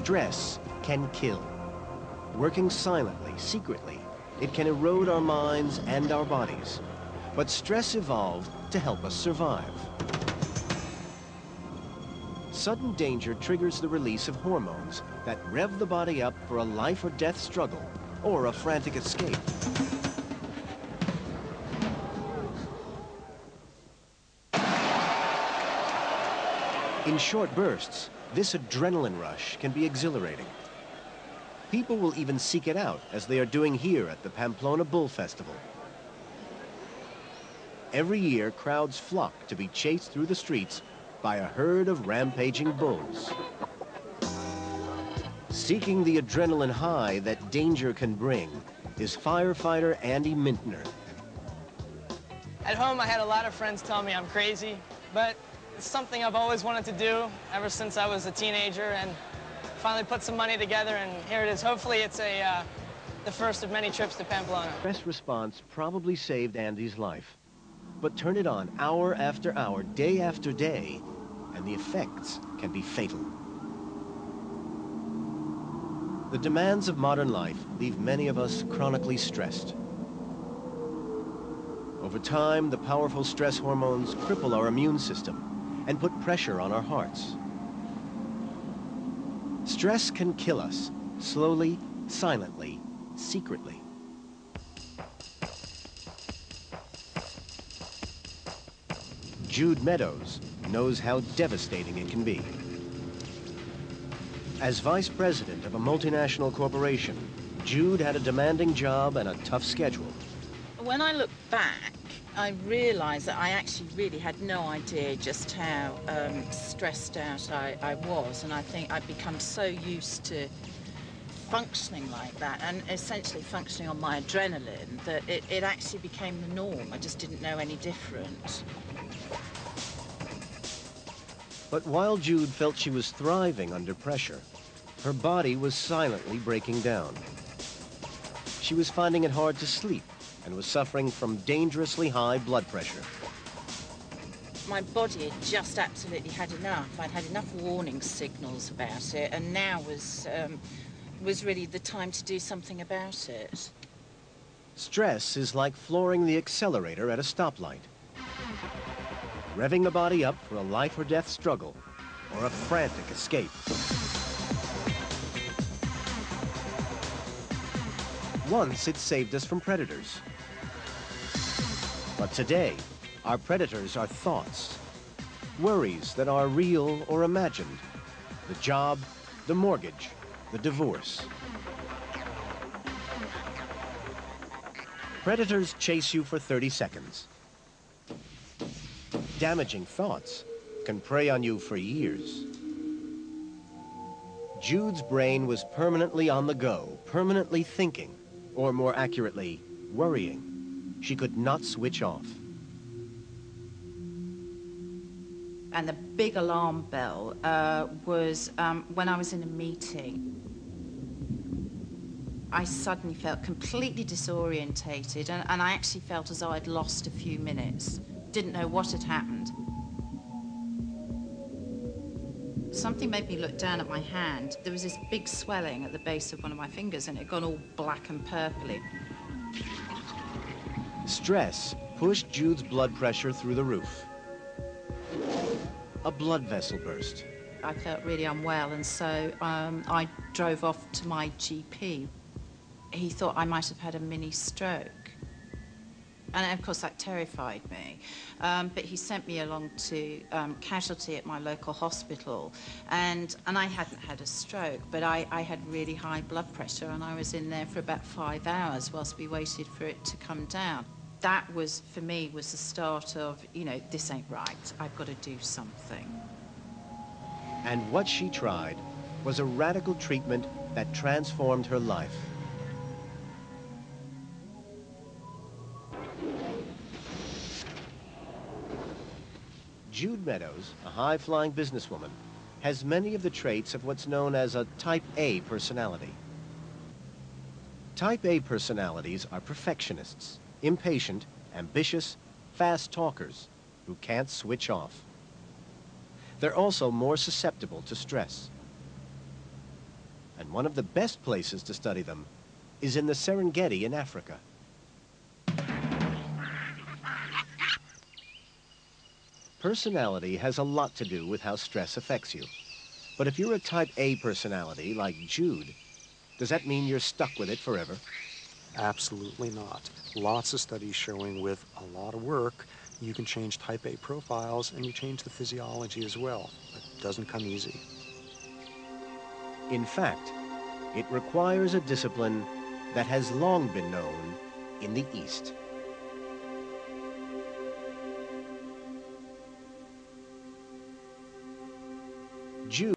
Stress can kill. Working silently, secretly, it can erode our minds and our bodies. But stress evolved to help us survive. Sudden danger triggers the release of hormones that rev the body up for a life or death struggle or a frantic escape. In short bursts, this adrenaline rush can be exhilarating. People will even seek it out, as they are doing here at the Pamplona Bull Festival. Every year, crowds flock to be chased through the streets by a herd of rampaging bulls. Seeking the adrenaline high that danger can bring is firefighter Andy Mintner. At home, I had a lot of friends tell me I'm crazy, but it's something I've always wanted to do ever since I was a teenager, and finally put some money together, and here it is. Hopefully it's the first of many trips to Pamplona. Stress response probably saved Andy's life. But turn it on hour after hour, day after day, and the effects can be fatal. The demands of modern life leave many of us chronically stressed. Over time, the powerful stress hormones cripple our immune system and put pressure on our hearts. Stress can kill us, slowly, silently, secretly. Jude Meadows knows how devastating it can be. As vice president of a multinational corporation, Jude had a demanding job and a tough schedule. When I look back, I realised that I actually really had no idea just how stressed out I was, and I think I'd become so used to functioning like that and essentially functioning on my adrenaline that it actually became the norm. I just didn't know any different. But while Jude felt she was thriving under pressure, her body was silently breaking down. She was finding it hard to sleep and was suffering from dangerously high blood pressure. My body had just absolutely had enough. I'd had enough warning signals about it, and now was really the time to do something about it. Stress is like flooring the accelerator at a stoplight, revving the body up for a life or death struggle or a frantic escape. Once it saved us from predators. But today, our predators are thoughts, worries that are real or imagined, the job, the mortgage, the divorce. Predators chase you for 30 seconds. Damaging thoughts can prey on you for years. Jude's brain was permanently on the go, permanently thinking, or more accurately, worrying. She could not switch off. And the big alarm bell was when I was in a meeting. I suddenly felt completely disorientated, and I actually felt as though I'd lost a few minutes. Didn't know what had happened. Something made me look down at my hand. There was this big swelling at the base of one of my fingers, and it had gone all black and purpley. Stress pushed Jude's blood pressure through the roof. A blood vessel burst. I felt really unwell, and so I drove off to my GP. He thought I might have had a mini stroke. And of course that terrified me. But he sent me along to casualty at my local hospital. And I hadn't had a stroke, but I had really high blood pressure, and I was in there for about 5 hours whilst we waited for it to come down. That was, for me, was the start of, you know, this ain't right. I've got to do something. And what she tried was a radical treatment that transformed her life. Jude Meadows, a high-flying businesswoman, has many of the traits of what's known as a Type A personality. Type A personalities are perfectionists, impatient, ambitious, fast talkers who can't switch off. They're also more susceptible to stress. And one of the best places to study them is in the Serengeti in Africa. Personality has a lot to do with how stress affects you. But if you're a type A personality like Jude, does that mean you're stuck with it forever? Absolutely not. Lots of studies showing with a lot of work, you can change type A profiles and you change the physiology as well. But it doesn't come easy. In fact, it requires a discipline that has long been known in the East. Jude